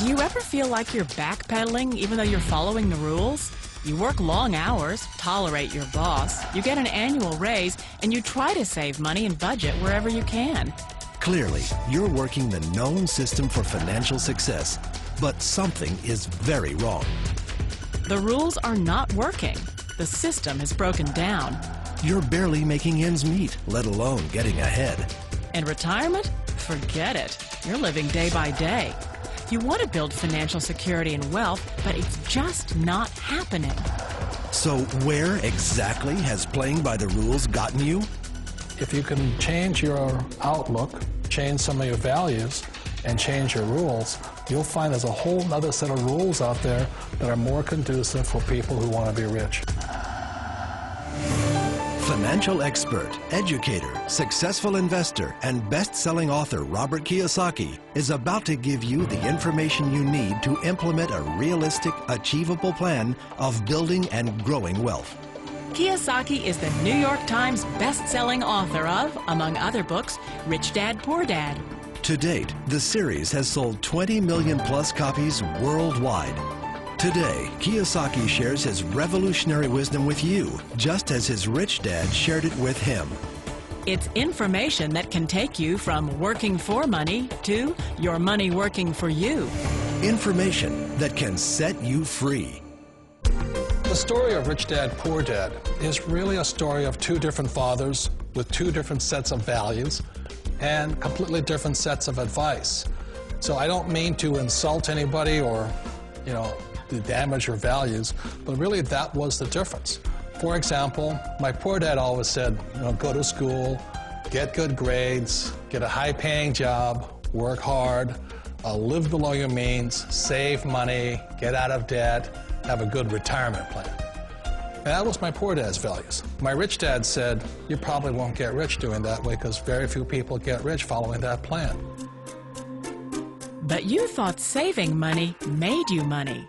Do you ever feel like you're backpedaling even though you're following the rules? You work long hours, tolerate your boss, you get an annual raise, and you try to save money and budget wherever you can. Clearly, you're working the known system for financial success, but something is very wrong. The rules are not working. The system has broken down. You're barely making ends meet, let alone getting ahead. And retirement? Forget it. You're living day by day. You want to build financial security and wealth, but it's just not happening. So where exactly has playing by the rules gotten you? If you can change your outlook, change some of your values, and change your rules, you'll find there's a whole other set of rules out there that are more conducive for people who want to be rich. Financial expert, educator, successful investor, and best-selling author Robert Kiyosaki is about to give you the information you need to implement a realistic, achievable plan of building and growing wealth. Kiyosaki is the New York Times best-selling author of, among other books, Rich Dad, Poor Dad. To date, the series has sold 20 million plus copies worldwide. Today, Kiyosaki shares his revolutionary wisdom with you, just as his rich dad shared it with him. It's information that can take you from working for money to your money working for you. Information that can set you free. The story of Rich Dad, Poor Dad is really a story of two different fathers with two different sets of values and completely different sets of advice. So I don't mean to insult anybody or, to damage your values, but really that was the difference. For example, my poor dad always said, go to school, get good grades, get a high-paying job, work hard, live below your means, save money, get out of debt, have a good retirement plan. And that was my poor dad's values. My rich dad said, you probably won't get rich doing that way because very few people get rich following that plan. But you thought saving money made you money.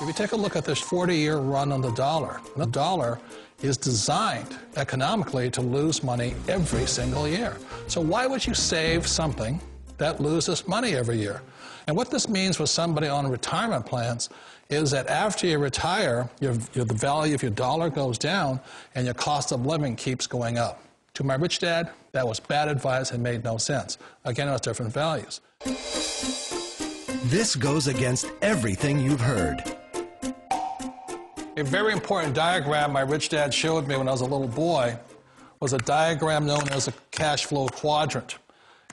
If you take a look at this 40-year run on the dollar is designed economically to lose money every single year. So why would you save something that loses money every year? And what this means for somebody on retirement plans is that after you retire, the value of your dollar goes down and your cost of living keeps going up. To my rich dad, that was bad advice and made no sense. Again, it was different values. This goes against everything you've heard. A very important diagram my rich dad showed me when I was a little boy was a diagram known as a cash flow quadrant.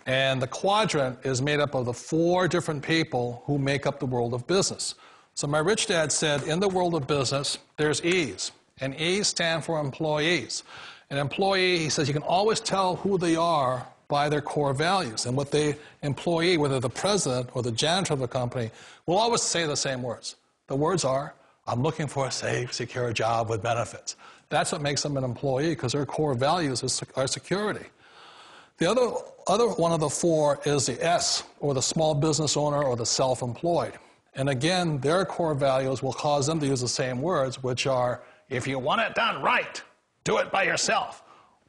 And the quadrant is made up of the 4 different people who make up the world of business. So my rich dad said, in the world of business, there's E's. And E's stand for employees. An employee, he says, you can always tell who they are by their core values. And what the employee, whether the president or the janitor of the company, will always say the same words. The words are, I'm looking for a safe, secure job with benefits. That's what makes them an employee, because their core values are security. The other one of the 4 is the S, or the small business owner or the self-employed. And again, their core values will cause them to use the same words, which are, if you want it done right, do it by yourself.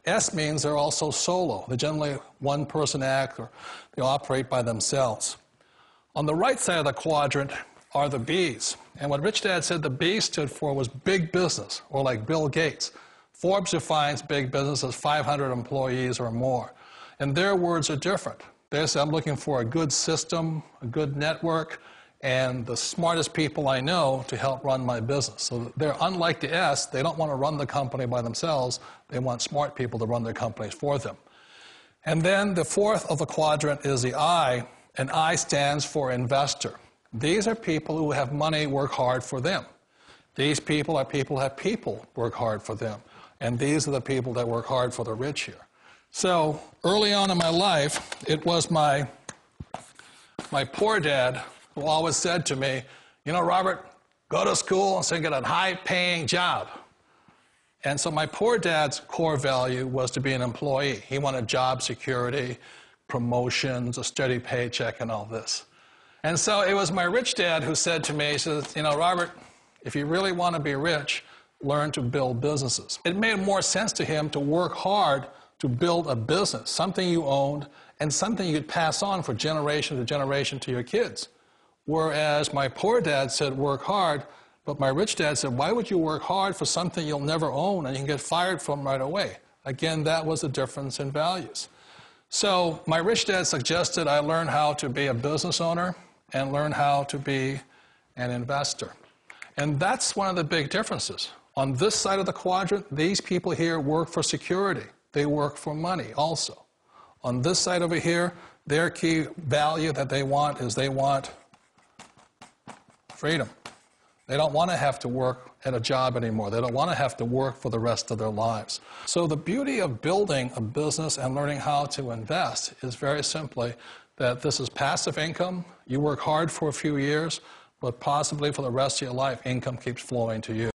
S means they're also solo. They're generally one-person act, or they operate by themselves. On the right side of the quadrant are the B's. And what Rich Dad said the B stood for was big business, or like Bill Gates. Forbes defines big business as 500 employees or more. And their words are different. They say, I'm looking for a good system, a good network, and the smartest people I know to help run my business. So they're unlike the S. They don't want to run the company by themselves. They want smart people to run their companies for them. And then the 4th of the quadrant is the I, and I stands for investor. These are people who have money work hard for them. These people are people who have people work hard for them. And these are the people that work hard for the rich here. So early on in my life, it was my poor dad who always said to me, Robert, go to school and so get a high-paying job. And so my poor dad's core value was to be an employee. He wanted job security, promotions, a steady paycheck, and all this. And so it was my rich dad who said to me, he says, Robert, if you really want to be rich, learn to build businesses. It made more sense to him to work hard to build a business, something you owned, and something you could pass on for generation to generation to your kids. Whereas my poor dad said, work hard, but my rich dad said, why would you work hard for something you'll never own and you can get fired from right away? Again, that was the difference in values. So my rich dad suggested I learn how to be a business owner and learn how to be an investor. And that's one of the big differences. On this side of the quadrant, these people here work for security. They work for money also. On this side over here, their key value that they want is they want freedom. They don't want to have to work at a job anymore. They don't want to have to work for the rest of their lives. So the beauty of building a business and learning how to invest is very simply that this is passive income. You work hard for a few years, but possibly for the rest of your life, income keeps flowing to you.